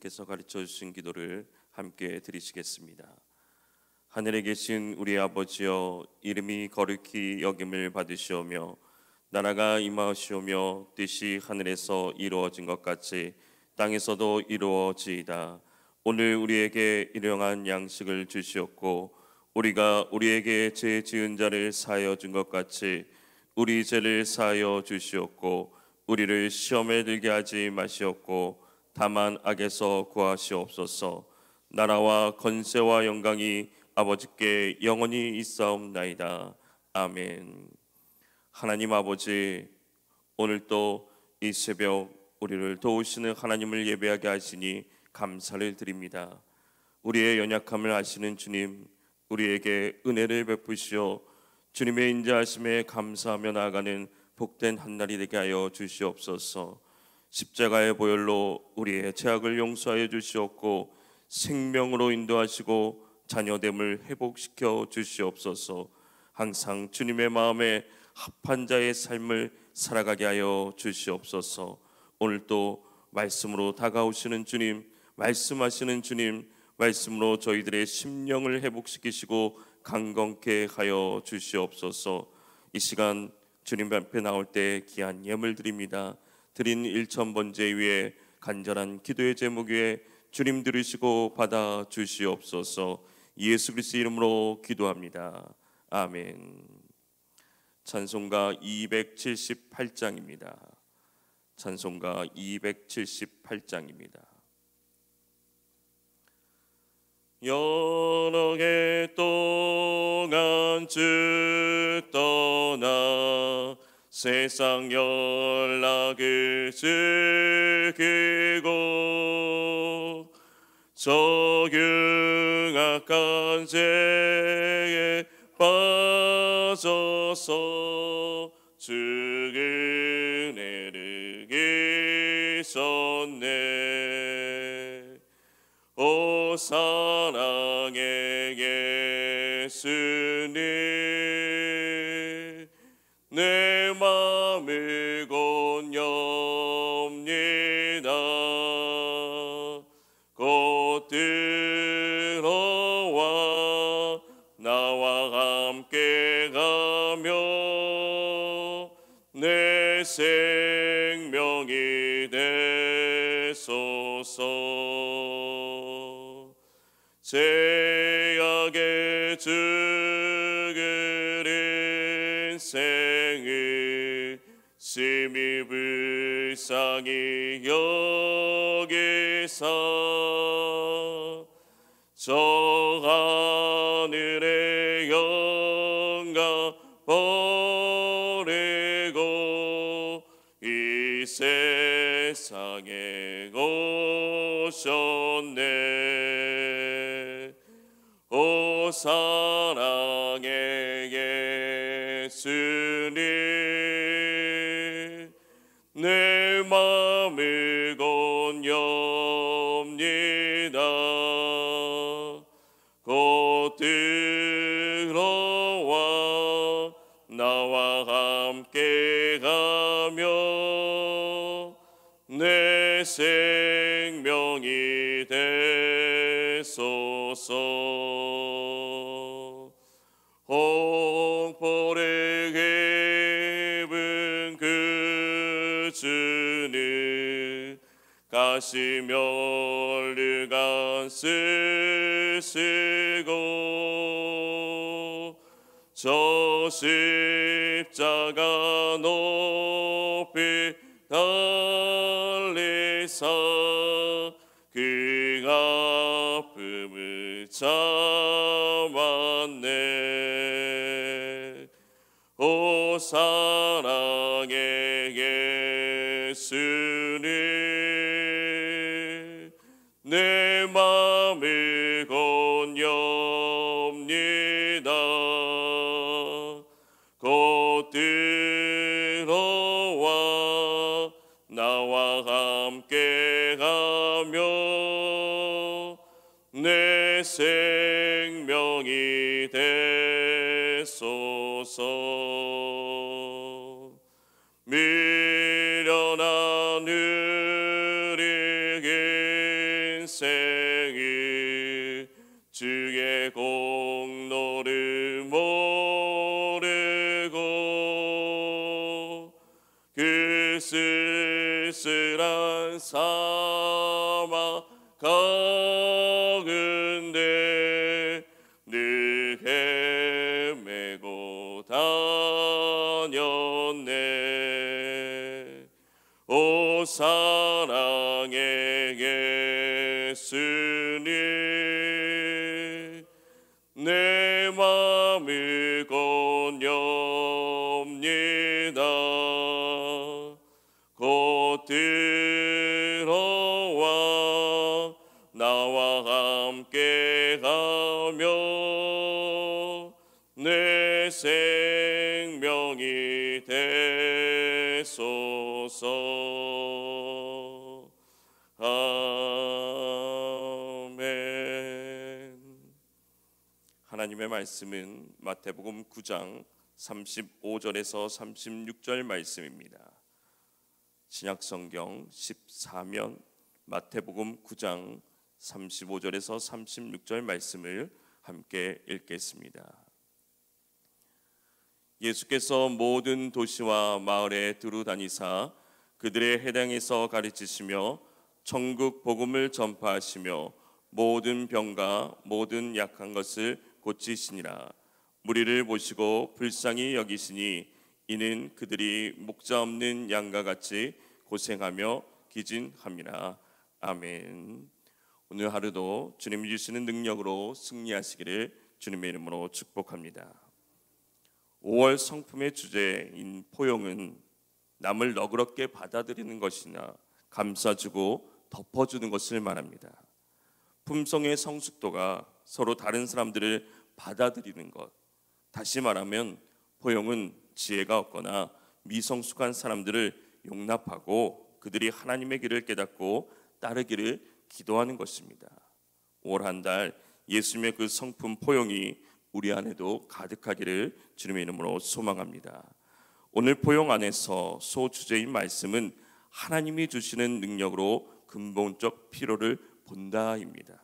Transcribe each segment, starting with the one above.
하나님께서 가르쳐 주신 기도를 함께 드리시겠습니다. 하늘에 계신 우리 아버지여, 이름이 거룩히 여김을 받으시오며 나라가 임하시오며 뜻이 하늘에서 이루어진 것 같이 땅에서도 이루어지이다. 오늘 우리에게 일용할 양식을 주시옵고 우리가 우리에게 죄 지은 자를 사하여 준 것 같이 우리 죄를 사하여 주시옵고 우리를 시험에 들게 하지 마시옵고 다만 악에서 구하시옵소서. 나라와 권세와 영광이 아버지께 영원히 있사옵나이다. 아멘. 하나님 아버지, 오늘 또 이 새벽 우리를 도우시는 하나님을 예배하게 하시니 감사를 드립니다. 우리의 연약함을 아시는 주님, 우리에게 은혜를 베푸시어 주님의 인자하심에 감사하며 나아가는 복된 한날이 되게 하여 주시옵소서. 십자가의 보혈로 우리의 죄악을 용서하여 주시옵고 생명으로 인도하시고 자녀됨을 회복시켜 주시옵소서. 항상 주님의 마음에 합한 자의 삶을 살아가게 하여 주시옵소서. 오늘도 말씀으로 다가오시는 주님, 말씀하시는 주님, 말씀으로 저희들의 심령을 회복시키시고 강건케 하여 주시옵소서. 이 시간 주님 앞에 나올 때 귀한 예물 드립니다. 드린 1,000번제 위에 간절한 기도의 제목 위에 주님 들으시고 받아 주시옵소서. 예수 그리스도 이름으로 기도합니다. 아멘. 찬송가 278장입니다. 찬송가 278장입니다. 여러 해 동안 쭉 떠나 세상 연락을 즐기고 적용악한 죄에 빠져서 주 은혜를 잊었네. 오 사랑의 예수님, 내 맘을 권유합니다. 곧 들어와 나와 함께 가며 내 생명이 되소서. 죄악의 죽은 인생을 심히 불쌍히 여기사 저 하늘의 영광 버리고 이 세상에 오셨네. 오 사랑의 예수님, 내 맘을 권유합니다. 곧 들어와 나와 함께 가며 내 생명이 되소서. 홍포를 입은 그 주는 가시면류관 쓰시고 저 십자가 높이 달리사 그 아픔을 참았네. 오 사랑의 예수님, 내 맘을 권유합니다. 곧 들어와 나와 함께 가며 내 생명이 되소서. 미련한 우리 삼아 가는데 늘 헤매고 다녔네. 오 사랑의 예수님, 내 맘을 건넵니다. 곧 들어와 나와 함께 가며 내 생명이 되소서. 아멘. 하나님의 말씀은 마태복음 9장 35절에서 36절 말씀입니다. 신약성경 14면 마태복음 9장 35절에서 36절 말씀을 함께 읽겠습니다. 예수께서 모든 도시와 마을에 두루 다니사 그들의 회당에서 가르치시며 천국 복음을 전파하시며 모든 병과 모든 약한 것을 고치시니라. 무리를 보시고 불쌍히 여기시니 이는 그들이 목자 없는 양과 같이 고생하며 기진함이라. 아멘. 오늘 하루도 주님이 주시는 능력으로 승리하시기를 주님의 이름으로 축복합니다. 5월 성품의 주제인 포용은 남을 너그럽게 받아들이는 것이나 감싸주고 덮어주는 것을 말합니다. 품성의 성숙도가 서로 다른 사람들을 받아들이는 것, 다시 말하면 포용은 지혜가 없거나 미성숙한 사람들을 용납하고 그들이 하나님의 길을 깨닫고 따르기를 기도하는 것입니다. 올 한 달 예수님의 그 성품 포용이 우리 안에도 가득하기를 주님의 이름으로 소망합니다. 오늘 포용 안에서 소주제인 말씀은 하나님이 주시는 능력으로 근본적 필요를 본다입니다.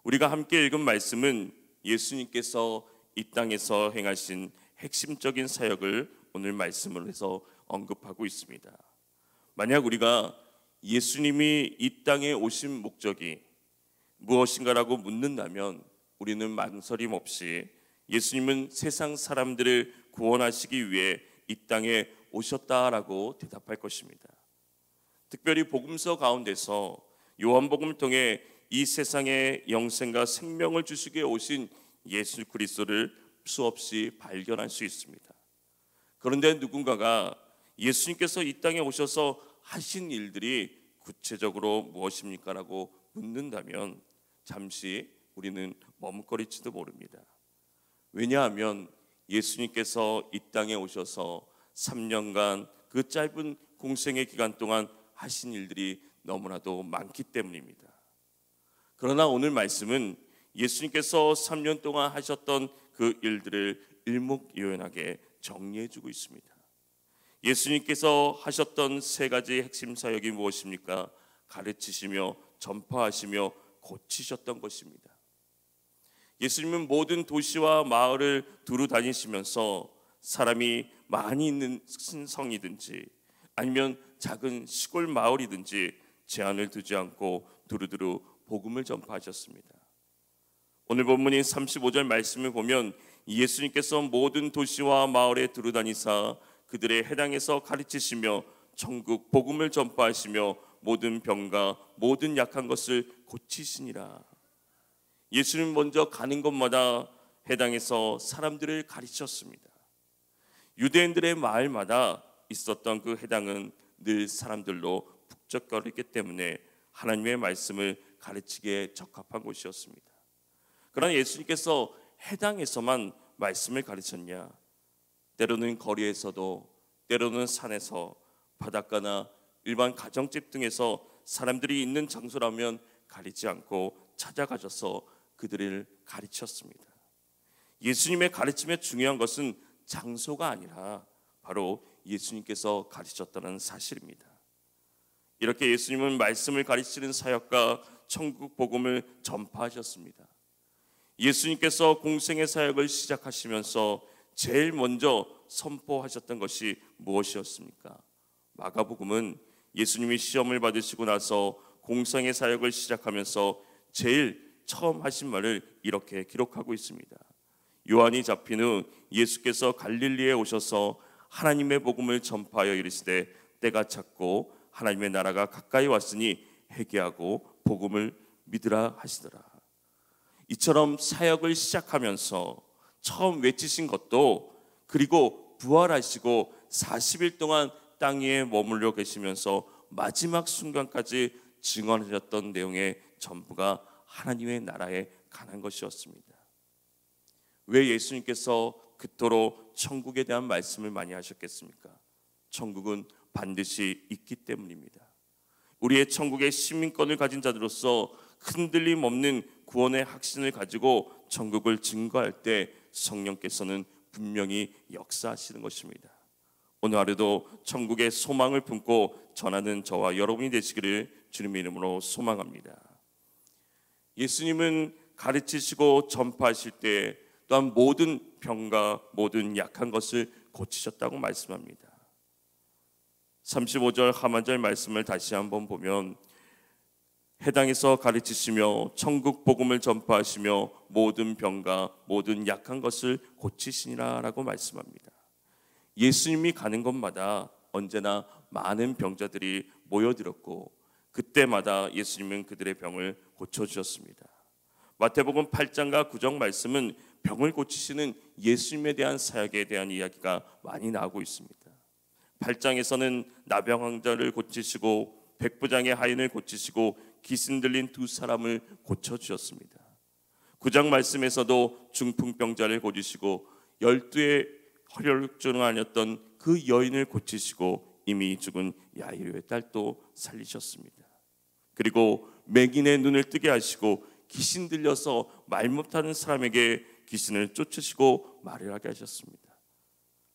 우리가 함께 읽은 말씀은 예수님께서 이 땅에서 행하신 핵심적인 사역을 오늘 말씀을 해서 언급하고 있습니다. 만약 우리가 예수님이 이 땅에 오신 목적이 무엇인가라고 묻는다면 우리는 망설임 없이 예수님은 세상 사람들을 구원하시기 위해 이 땅에 오셨다라고 대답할 것입니다. 특별히 복음서 가운데서 요한복음을 통해 이 세상에 영생과 생명을 주시기 위해 오신 예수 그리스도를 수없이 발견할 수 있습니다. 그런데 누군가가 예수님께서 이 땅에 오셔서 하신 일들이 구체적으로 무엇입니까? 라고 묻는다면 잠시 우리는 머뭇거릴지도 모릅니다. 왜냐하면 예수님께서 이 땅에 오셔서 3년간 그 짧은 공생의 기간 동안 하신 일들이 너무나도 많기 때문입니다. 그러나 오늘 말씀은 예수님께서 3년 동안 하셨던 그 일들을 일목요연하게 정리해주고 있습니다. 예수님께서 하셨던 세 가지 핵심 사역이 무엇입니까? 가르치시며 전파하시며 고치셨던 것입니다. 예수님은 모든 도시와 마을을 두루 다니시면서 사람이 많이 있는 큰 성이든지 아니면 작은 시골 마을이든지 제한을 두지 않고 두루두루 복음을 전파하셨습니다. 오늘 본문인 35절 말씀을 보면 예수님께서 모든 도시와 마을에 두루 다니사 그들의 회당에서 가르치시며 천국 복음을 전파하시며 모든 병과 모든 약한 것을 고치시니라. 예수님 먼저 가는 곳마다 회당에서 사람들을 가르치셨습니다. 유대인들의 마을마다 있었던 그 회당은 늘 사람들로 북적거리기 때문에 하나님의 말씀을 가르치기에 적합한 곳이었습니다. 그러나 예수님께서 회당에서만 말씀을 가르쳤냐? 때로는 거리에서도, 때로는 산에서, 바닷가나 일반 가정집 등에서 사람들이 있는 장소라면 가리지 않고 찾아가셔서 그들을 가르쳤습니다. 예수님의 가르침에 중요한 것은 장소가 아니라 바로 예수님께서 가르쳤다는 사실입니다. 이렇게 예수님은 말씀을 가르치는 사역과 천국 복음을 전파하셨습니다. 예수님께서 공생의 사역을 시작하시면서 제일 먼저 선포하셨던 것이 무엇이었습니까? 마가복음은 예수님이 시험을 받으시고 나서 공생의 사역을 시작하면서 제일 처음 하신 말을 이렇게 기록하고 있습니다. 요한이 잡힌 후 예수께서 갈릴리에 오셔서 하나님의 복음을 전파하여 이르시되 때가 찼고 하나님의 나라가 가까이 왔으니 회개하고 복음을 믿으라 하시더라. 이처럼 사역을 시작하면서 처음 외치신 것도, 그리고 부활하시고 40일 동안 땅 위에 머물러 계시면서 마지막 순간까지 증언하셨던 내용의 전부가 하나님의 나라에 관한 것이었습니다. 왜 예수님께서 그토록 천국에 대한 말씀을 많이 하셨겠습니까? 천국은 반드시 있기 때문입니다. 우리의 천국의 시민권을 가진 자들로서 흔들림 없는 구원의 확신을 가지고 천국을 증거할 때 성령께서는 분명히 역사하시는 것입니다. 오늘 하루도 천국의 소망을 품고 전하는 저와 여러분이 되시기를 주님의 이름으로 소망합니다. 예수님은 가르치시고 전파하실 때 또한 모든 병과 모든 약한 것을 고치셨다고 말씀합니다. 35절 하반절 말씀을 다시 한번 보면 해당에서 가르치시며 천국 복음을 전파하시며 모든 병과 모든 약한 것을 고치시니라 라고 말씀합니다. 예수님이 가는 곳마다 언제나 많은 병자들이 모여들었고 그때마다 예수님은 그들의 병을 고쳐주셨습니다. 마태복음 8장과 9장 말씀은 병을 고치시는 예수님에 대한 사역에 대한 이야기가 많이 나오고 있습니다. 8장에서는 나병 환자를 고치시고 백부장의 하인을 고치시고 귀신 들린 두 사람을 고쳐주셨습니다. 9장 말씀에서도 중풍병자를 고치시고 12의 혈혈증 아니었던 그 여인을 고치시고 이미 죽은 야이로의 딸도 살리셨습니다. 그리고 맹인의 눈을 뜨게 하시고 귀신 들려서 말 못하는 사람에게 귀신을 쫓으시고 말을 하게 하셨습니다.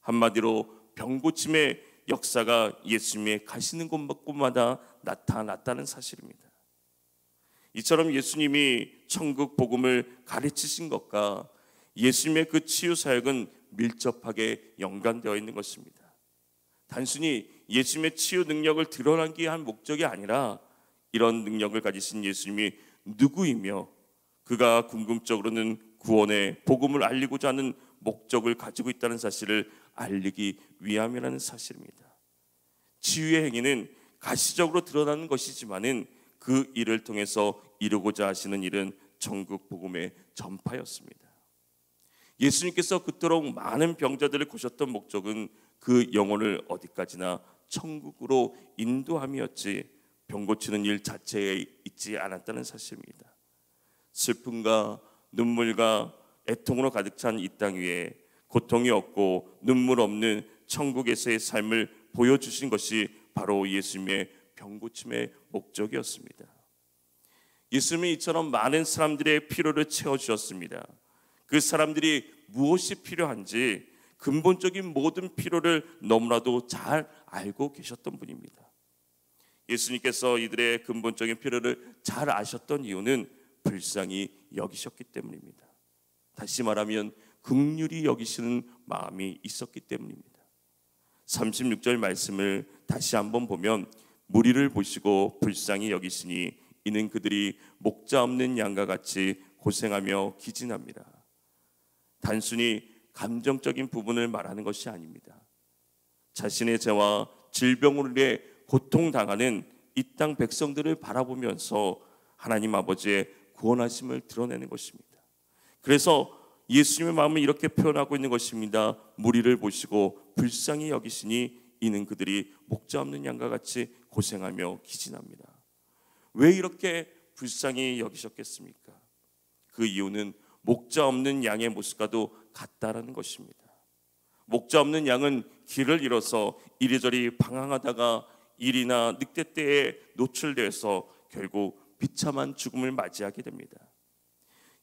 한마디로 병 고침의 역사가 예수님의 가시는 곳마다 나타났다는 사실입니다. 이처럼 예수님이 천국 복음을 가르치신 것과 예수님의 그 치유 사역은 밀접하게 연관되어 있는 것입니다. 단순히 예수님의 치유 능력을 드러나기 위한 목적이 아니라 이런 능력을 가지신 예수님이 누구이며 그가 궁극적으로는 구원의 복음을 알리고자 하는 목적을 가지고 있다는 사실을 알리기 위함이라는 사실입니다. 치유의 행위는 가시적으로 드러나는 것이지만은 그 일을 통해서 이루고자 하시는 일은 천국 복음의 전파였습니다. 예수님께서 그토록 많은 병자들을 고쳤던 목적은 그 영혼을 어디까지나 천국으로 인도함이었지 병 고치는 일 자체에 있지 않았다는 사실입니다. 슬픔과 눈물과 애통으로 가득 찬 이 땅 위에 고통이 없고 눈물 없는 천국에서의 삶을 보여주신 것이 바로 예수님의 병고침의 목적이었습니다. 예수님이 이처럼 많은 사람들의 필요를 채워주셨습니다. 그 사람들이 무엇이 필요한지 근본적인 모든 필요를 너무나도 잘 알고 계셨던 분입니다. 예수님께서 이들의 근본적인 필요를 잘 아셨던 이유는 불쌍히 여기셨기 때문입니다. 다시 말하면 긍휼히 여기시는 마음이 있었기 때문입니다. 36절 말씀을 다시 한번 보면 무리를 보시고 불쌍히 여기시니 이는 그들이 목자 없는 양과 같이 고생하며 기진합니다. 단순히 감정적인 부분을 말하는 것이 아닙니다. 자신의 죄와 질병으로 인해 고통당하는 이 땅 백성들을 바라보면서 하나님 아버지의 구원하심을 드러내는 것입니다. 그래서 예수님의 마음을 이렇게 표현하고 있는 것입니다. 무리를 보시고 불쌍히 여기시니 이는 그들이 목자 없는 양과 같이 고생하며 기진합니다. 왜 이렇게 불쌍히 여기셨겠습니까? 그 이유는 목자 없는 양의 모습과도 같다라는 것입니다. 목자 없는 양은 길을 잃어서 이리저리 방황하다가 일이나 늑대 때에 노출돼서 결국 비참한 죽음을 맞이하게 됩니다.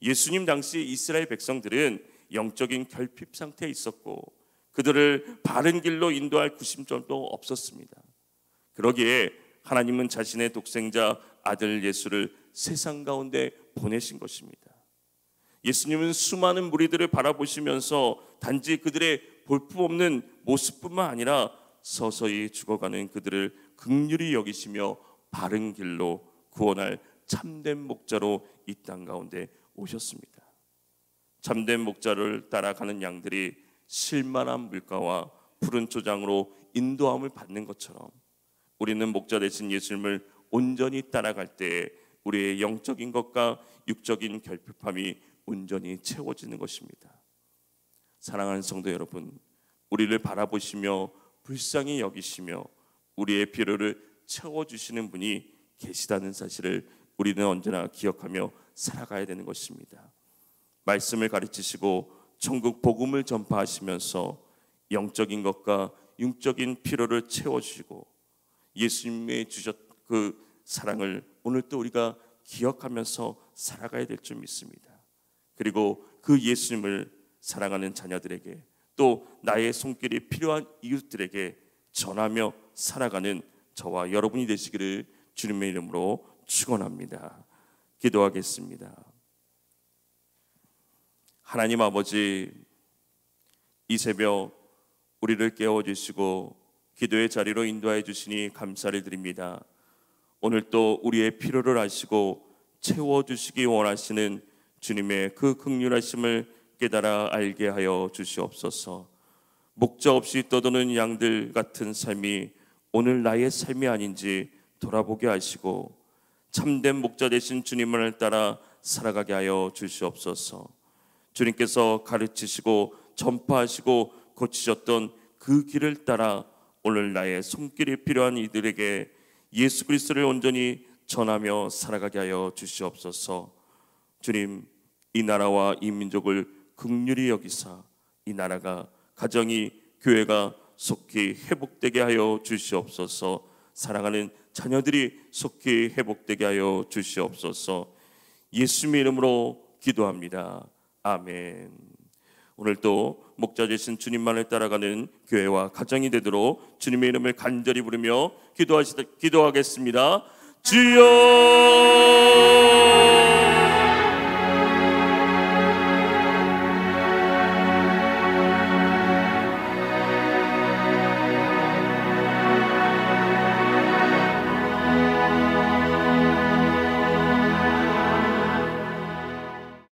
예수님 당시 이스라엘 백성들은 영적인 결핍 상태에 있었고 그들을 바른 길로 인도할 구심점도 없었습니다. 그러기에 하나님은 자신의 독생자 아들 예수를 세상 가운데 보내신 것입니다. 예수님은 수많은 무리들을 바라보시면서 단지 그들의 볼품없는 모습뿐만 아니라 서서히 죽어가는 그들을 긍휼히 여기시며 바른 길로 구원할 참된 목자로 이 땅 가운데 오셨습니다. 참된 목자를 따라가는 양들이 실만한 물가와 푸른 초장으로 인도함을 받는 것처럼 우리는 목자 되신 예수님을 온전히 따라갈 때 우리의 영적인 것과 육적인 결핍함이 온전히 채워지는 것입니다. 사랑하는 성도 여러분, 우리를 바라보시며 불쌍히 여기시며 우리의 필요를 채워주시는 분이 계시다는 사실을 우리는 언제나 기억하며 살아가야 되는 것입니다. 말씀을 가르치시고 천국 복음을 전파하시면서 영적인 것과 육적인 필요를 채워주시고 예수님의 주셨 그 사랑을 오늘 또 우리가 기억하면서 살아가야 될 줄 믿습니다. 그리고 그 예수님을 사랑하는 자녀들에게 또 나의 손길이 필요한 이웃들에게 전하며 살아가는 저와 여러분이 되시기를 주님의 이름으로 축원합니다. 기도하겠습니다. 하나님 아버지, 이 새벽 우리를 깨워주시고 기도의 자리로 인도해 주시니 감사를 드립니다. 오늘 또 우리의 필요를 아시고 채워주시기 원하시는 주님의 그 긍휼하심을 깨달아 알게 하여 주시옵소서. 목자 없이 떠도는 양들 같은 삶이 오늘 나의 삶이 아닌지 돌아보게 하시고 참된 목자 되신 주님을 따라 살아가게 하여 주시옵소서. 주님께서 가르치시고 전파하시고 고치셨던 그 길을 따라 오늘 나의 손길이 필요한 이들에게 예수 그리스도를 온전히 전하며 살아가게 하여 주시옵소서. 주님, 이 나라와 이 민족을 긍휼히 여기사 이 나라가, 가정이, 교회가 속히 회복되게 하여 주시옵소서. 사랑하는 자녀들이 속히 회복되게 하여 주시옵소서. 예수님의 이름으로 기도합니다. 아멘. 오늘 또 목자 되신 주님만을 따라가는 교회와 가정이 되도록 주님의 이름을 간절히 부르며 기도하겠습니다. 주여